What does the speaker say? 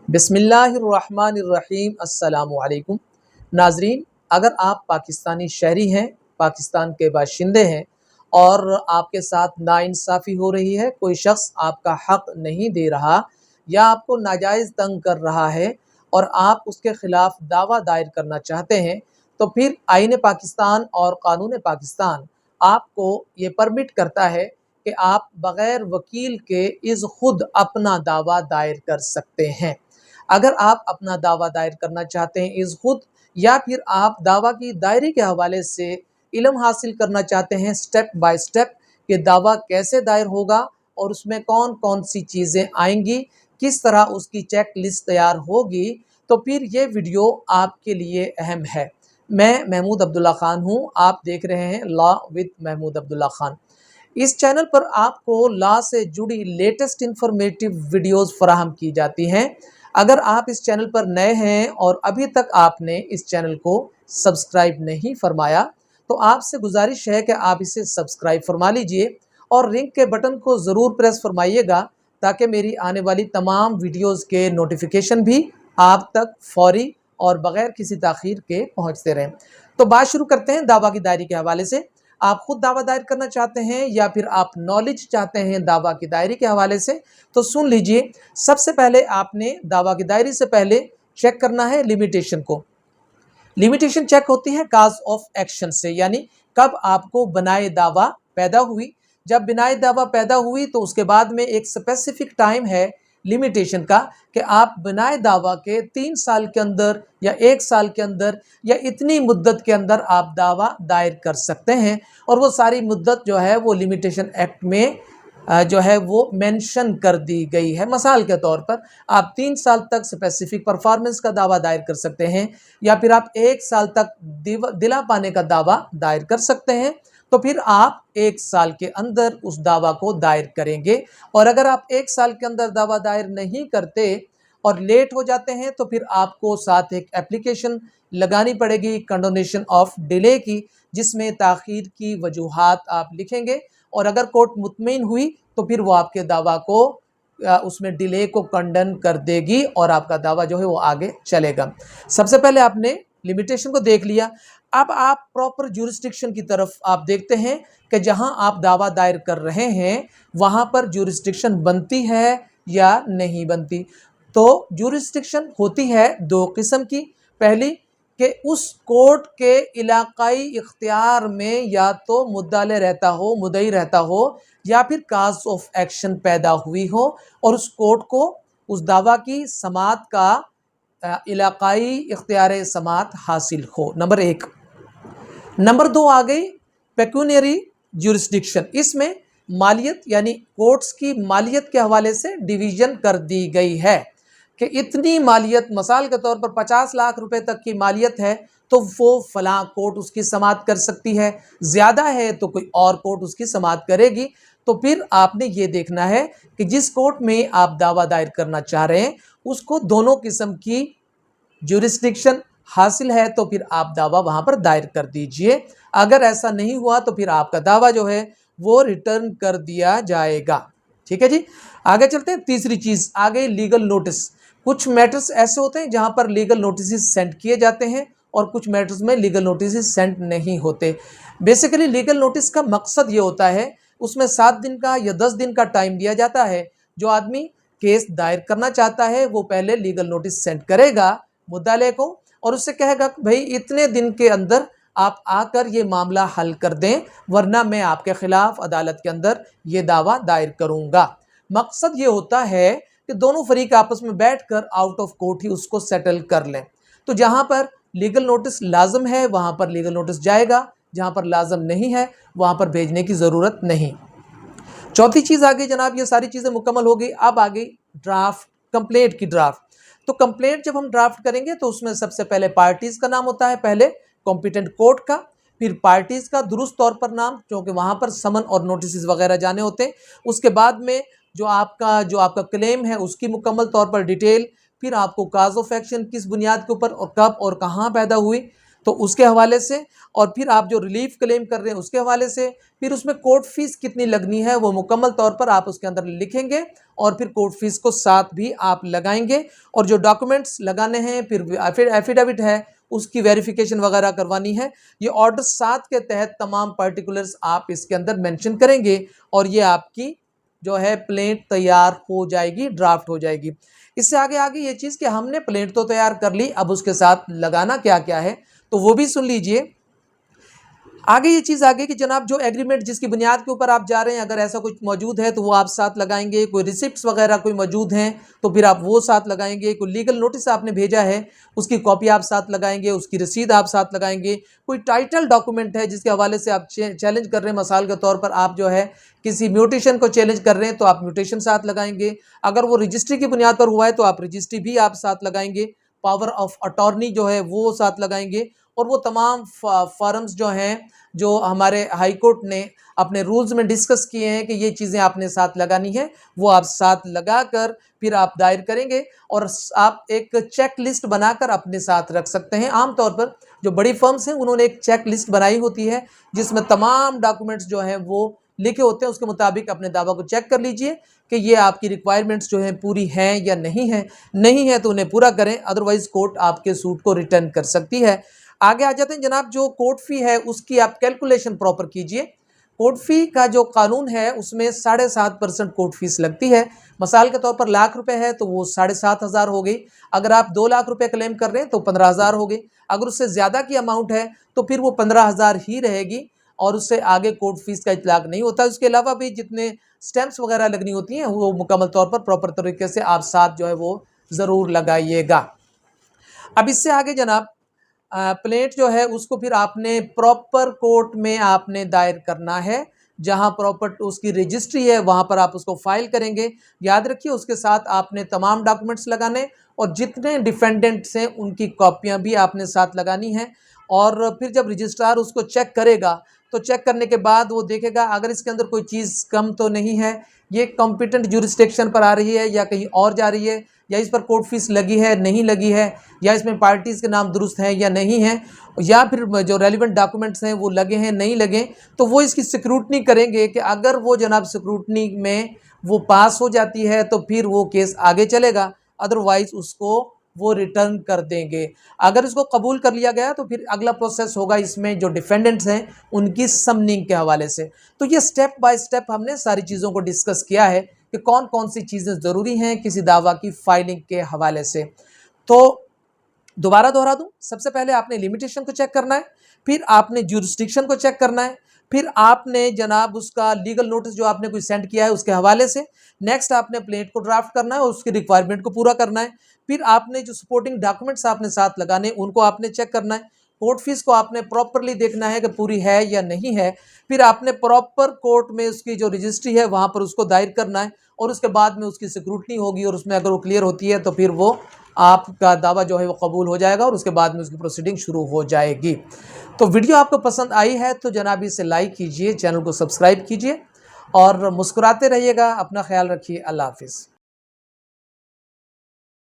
बिस्मिल्लाहिर्रहमानिर्रहीम। अस्सलामुअलैकुम नाजरीन, अगर आप पाकिस्तानी शहरी हैं, पाकिस्तान के बाशिंदे हैं और आपके साथ नाइंसाफ़ी हो रही है, कोई शख्स आपका हक़ नहीं दे रहा या आपको नाजायज़ तंग कर रहा है और आप उसके ख़िलाफ़ दावा दायर करना चाहते हैं, तो फिर आईन पाकिस्तान और क़ानून पाकिस्तान आपको ये परमिट करता है कि आप बग़ैर वकील के इज़ खुद अपना दावा दायर कर सकते हैं। अगर आप अपना दावा दायर करना चाहते हैं इस खुद, या फिर आप दावा की दायरे के हवाले से इल्म हासिल करना चाहते हैं स्टेप बाय स्टेप कि दावा कैसे दायर होगा और उसमें कौन कौन सी चीज़ें आएंगी, किस तरह उसकी चेक लिस्ट तैयार होगी, तो फिर ये वीडियो आपके लिए अहम है। मैं महमूद अब्दुल्ला ख़ान हूँ, आप देख रहे हैं लॉ विद महमूद अब्दुल्ला ख़ान। इस चैनल पर आपको लॉ से जुड़ी लेटेस्ट इंफॉर्मेटिव वीडियोस फराहम की जाती हैं। अगर आप इस चैनल पर नए हैं और अभी तक आपने इस चैनल को सब्सक्राइब नहीं फरमाया, तो आपसे गुजारिश है कि आप इसे सब्सक्राइब फरमा लीजिए और रिंग के बटन को ज़रूर प्रेस फरमाइएगा ताकि मेरी आने वाली तमाम वीडियोस के नोटिफिकेशन भी आप तक फौरी और बग़ैर किसी ताख़ीर के पहुँचते रहें। तो बात शुरू करते हैं दावा की दायरे के हवाले से। आप खुद दावा दायर करना चाहते हैं या फिर आप नॉलेज चाहते हैं दावा की दायरे के हवाले से, तो सुन लीजिए। सबसे पहले आपने दावा की दायरे से पहले चेक करना है लिमिटेशन को। लिमिटेशन चेक होती है काज ऑफ एक्शन से, यानी कब आपको बनाए दावा पैदा हुई। जब बिनाए दावा पैदा हुई तो उसके बाद में एक स्पेसिफिक टाइम है लिमिटेशन का कि आप बनाए दावा के 3 साल के अंदर या 1 साल के अंदर या इतनी मुद्दत के अंदर आप दावा दायर कर सकते हैं। और वो सारी मुद्दत जो है वो लिमिटेशन एक्ट में जो है वो मेंशन कर दी गई है। मिसाल के तौर पर आप 3 साल तक स्पेसिफिक परफॉर्मेंस का दावा दायर कर सकते हैं, या फिर आप 1 साल तक दिला पाने का दावा दायर कर सकते हैं। तो फिर आप 1 साल के अंदर उस दावा को दायर करेंगे। और अगर आप 1 साल के अंदर दावा दायर नहीं करते और लेट हो जाते हैं, तो फिर आपको साथ एक एप्लीकेशन लगानी पड़ेगी कंडोनेशन ऑफ डिले की, जिसमें ताख़ीर की वजूहात आप लिखेंगे। और अगर कोर्ट मुतमईन हुई तो फिर वो आपके दावा को उसमें डिले को कंडन कर देगी और आपका दावा जो है वो आगे चलेगा। सबसे पहले आपने लिमिटेशन को देख लिया। अब आप प्रॉपर ज्यूरिस्डिक्शन की तरफ आप देखते हैं कि जहां आप दावा दायर कर रहे हैं वहां पर ज्यूरिस्डिक्शन बनती है या नहीं बनती। तो ज्यूरिस्डिक्शन होती है 2 किस्म की। पहली कि उस कोर्ट के इलाकाई इख्तियार में या तो मुद्दाले रहता हो, मुद्दई रहता हो, या फिर काज ऑफ एक्शन पैदा हुई हो और उस कोर्ट को उस दावा की समात का इलाकाई इख्तियार समात हासिल हो। नंबर 1। नंबर 2 आ गई पेक्यूनियरी ज्यूरिस्डिक्शन। इसमें मालियत यानी कोर्ट्स की मालियत के हवाले से डिवीज़न कर दी गई है कि इतनी मालियत, मिसाल के तौर पर 50 लाख रुपए तक की मालियत है तो वो फलां कोर्ट उसकी समात कर सकती है, ज़्यादा है तो कोई और कोर्ट उसकी समात करेगी। तो फिर आपने ये देखना है कि जिस कोर्ट में आप दावा दायर करना चाह रहे हैं उसको दोनों किस्म की ज्यूरिस्डिक्शन हासिल है, तो फिर आप दावा वहां पर दायर कर दीजिए। अगर ऐसा नहीं हुआ तो फिर आपका दावा जो है वो रिटर्न कर दिया जाएगा। ठीक है जी। आगे चलते हैं। तीसरी चीज़ आ गई लीगल नोटिस। कुछ मैटर्स ऐसे होते हैं जहां पर लीगल नोटिस सेंड किए जाते हैं और कुछ मैटर्स में लीगल नोटिस सेंड नहीं होते। बेसिकली लीगल नोटिस का मकसद ये होता है, उसमें 7 दिन का या 10 दिन का टाइम दिया जाता है। जो आदमी केस दायर करना चाहता है वो पहले लीगल नोटिस सेंड करेगा मुद्दाले को और उससे कहेगा कि भाई इतने दिन के अंदर आप आकर ये मामला हल कर दें, वरना मैं आपके खिलाफ अदालत के अंदर ये दावा दायर करूंगा। मकसद ये होता है कि दोनों फरीक आपस में बैठकर आउट ऑफ कोर्ट ही उसको सेटल कर लें। तो जहां पर लीगल नोटिस लाजम है वहां पर लीगल नोटिस जाएगा, जहां पर लाजम नहीं है वहां पर भेजने की ज़रूरत नहीं। चौथी चीज़ आ गई जनाब, ये सारी चीज़ें मुकम्मल हो गई। अब आ गई ड्राफ्ट, कंप्लेंट की ड्राफ्ट। तो कंप्लेंट जब हम ड्राफ्ट करेंगे तो उसमें सबसे पहले पार्टीज़ का नाम होता है, पहले कॉम्पिटेंट कोर्ट का, फिर पार्टीज़ का दुरुस्त तौर पर नाम, क्योंकि वहाँ पर समन और नोटिस वगैरह जाने होते हैं। उसके बाद में जो आपका क्लेम है उसकी मुकम्मल तौर पर डिटेल, फिर आपको काज ऑफ एक्शन किस बुनियाद के ऊपर और कब और कहाँ पैदा हुई, तो उसके हवाले से, और फिर आप जो रिलीफ क्लेम कर रहे हैं उसके हवाले से, फिर उसमें कोर्ट फीस कितनी लगनी है वो मुकम्मल तौर पर आप उसके अंदर लिखेंगे, और फिर कोर्ट फीस को साथ भी आप लगाएंगे, और जो डॉक्यूमेंट्स लगाने हैं, फिर एफिडेविट है उसकी वेरिफिकेशन वगैरह करवानी है। ये ऑर्डर 7 के तहत तमाम पर्टिकुलर्स आप इसके अंदर मेंशन करेंगे, और ये आपकी जो है प्लेट तैयार हो जाएगी, ड्राफ्ट हो जाएगी। इससे आगे आगे ये चीज़ कि हमने प्लेट तो तैयार कर ली, अब उसके साथ लगाना क्या क्या है तो वो भी सुन लीजिए। आगे ये चीज़ आगे कि जनाब जो एग्रीमेंट जिसकी बुनियाद के ऊपर आप जा रहे हैं, अगर ऐसा कुछ मौजूद है तो वो आप साथ लगाएंगे। कोई रिसिप्ट्स वगैरह कोई मौजूद हैं तो फिर आप वो साथ लगाएंगे। कोई लीगल नोटिस आपने भेजा है उसकी कॉपी आप साथ लगाएंगे, उसकी रसीद आप साथ लगाएंगे। कोई टाइटल डॉक्यूमेंट है जिसके हवाले से आप चैलेंज कर रहे हैं, मिसाल के तौर पर आप जो है किसी म्यूटेशन को चैलेंज कर रहे हैं तो आप म्यूटेशन साथ लगाएंगे। अगर वो रजिस्ट्री की बुनियाद पर हुआ है तो आप रजिस्ट्री भी आप साथ लगाएंगे। पावर ऑफ अटॉर्नी जो है वो साथ लगाएंगे, और वो तमाम फॉर्म्स जो हैं जो हमारे हाई कोर्ट ने अपने रूल्स में डिस्कस किए हैं कि ये चीज़ें आपने साथ लगानी है, वो आप साथ लगाकर फिर आप दायर करेंगे, और आप एक चेक लिस्ट बनाकर अपने साथ रख सकते हैं। आमतौर पर जो बड़ी फर्म्स हैं उन्होंने एक चेक लिस्ट बनाई होती है जिसमें तमाम डॉक्यूमेंट्स जो हैं वो लिखे होते हैं। उसके मुताबिक अपने दावा को चेक कर लीजिए कि ये आपकी रिक्वायरमेंट्स जो हैं पूरी हैं या नहीं है। नहीं है तो उन्हें पूरा करें, अदरवाइज़ कोर्ट आपके सूट को रिटर्न कर सकती है। आगे आ जाते हैं जनाब, जो कोर्ट फ़ी है उसकी आप कैलकुलेशन प्रॉपर कीजिए। कोर्ट फ़ी का जो कानून है उसमें 7.5% कोर्ट फीस लगती है। मिसाल के तौर पर लाख रुपए है तो वो 7,500 हो गई। अगर आप 2 लाख रुपए क्लेम कर रहे हैं तो 15,000 हो गई। अगर उससे ज़्यादा की अमाउंट है तो फिर वो 15,000 ही रहेगी, और उससे आगे कोर्ट फीस का इतलाक नहीं होता। उसके अलावा भी जितने स्टैम्प्स वगैरह लगनी होती हैं वो मुकम्मल तौर पर प्रॉपर तरीके से आप साथ जो है वो ज़रूर लगाइएगा। अब इससे आगे जनाब प्लेट जो है उसको फिर आपने प्रॉपर कोर्ट में आपने दायर करना है, जहां प्रॉपर उसकी रजिस्ट्री है वहां पर आप उसको फाइल करेंगे। याद रखिए उसके साथ आपने तमाम डॉक्यूमेंट्स लगाने, और जितने डिफेंडेंट्स हैं उनकी कॉपियां भी आपने साथ लगानी है। और फिर जब रजिस्ट्रार उसको चेक करेगा तो चेक करने के बाद वो देखेगा अगर इसके अंदर कोई चीज़ कम तो नहीं है, ये कॉम्पिटेंट जुरिस्डिक्शन पर आ रही है या कहीं और जा रही है, या इस पर कोर्ट फीस लगी है नहीं लगी है, या इसमें पार्टीज़ के नाम दुरुस्त हैं या नहीं है, या फिर जो रेलिवेंट डॉक्यूमेंट्स हैं वो लगे हैं नहीं लगे, तो वो इसकी स्क्रूटनी करेंगे कि अगर वो जनाब स्क्रूटनी में वो पास हो जाती है तो फिर वो केस आगे चलेगा, अदरवाइज़ उसको वो रिटर्न कर देंगे। अगर इसको कबूल कर लिया गया तो फिर अगला प्रोसेस होगा इसमें जो डिफेंडेंट्स हैं उनकी समनिंग के हवाले से। तो ये स्टेप बाय स्टेप हमने सारी चीज़ों को डिस्कस किया है कि कौन कौन सी चीज़ें ज़रूरी हैं किसी दावा की फाइलिंग के हवाले से। तो दोबारा दोहरा दूं, सबसे पहले आपने लिमिटेशन को चेक करना है, फिर आपने ज्यूरिस्डिक्शन को चेक करना है, फिर आपने जनाब उसका लीगल नोटिस जो आपने कोई सेंड किया है उसके हवाले से, नेक्स्ट आपने प्लेट को ड्राफ्ट करना है और उसकी रिक्वायरमेंट को पूरा करना है, फिर आपने जो सपोर्टिंग डॉक्यूमेंट्स आपने साथ लगाने उनको आपने चेक करना है, कोर्ट फीस को आपने प्रॉपरली देखना है कि पूरी है या नहीं है, फिर आपने प्रॉपर कोर्ट में उसकी जो रजिस्ट्री है वहाँ पर उसको दायर करना है, और उसके बाद में उसकी स्क्रूटनी होगी, और उसमें अगर वो क्लियर होती है तो फिर वो आपका दावा जो है वो कबूल हो जाएगा, और उसके बाद में उसकी प्रोसीडिंग शुरू हो जाएगी। तो वीडियो आपको पसंद आई है तो जनाब इसे लाइक कीजिए, चैनल को सब्सक्राइब कीजिए, और मुस्कुराते रहिएगा। अपना ख्याल रखिए। अल्लाह हाफिज़।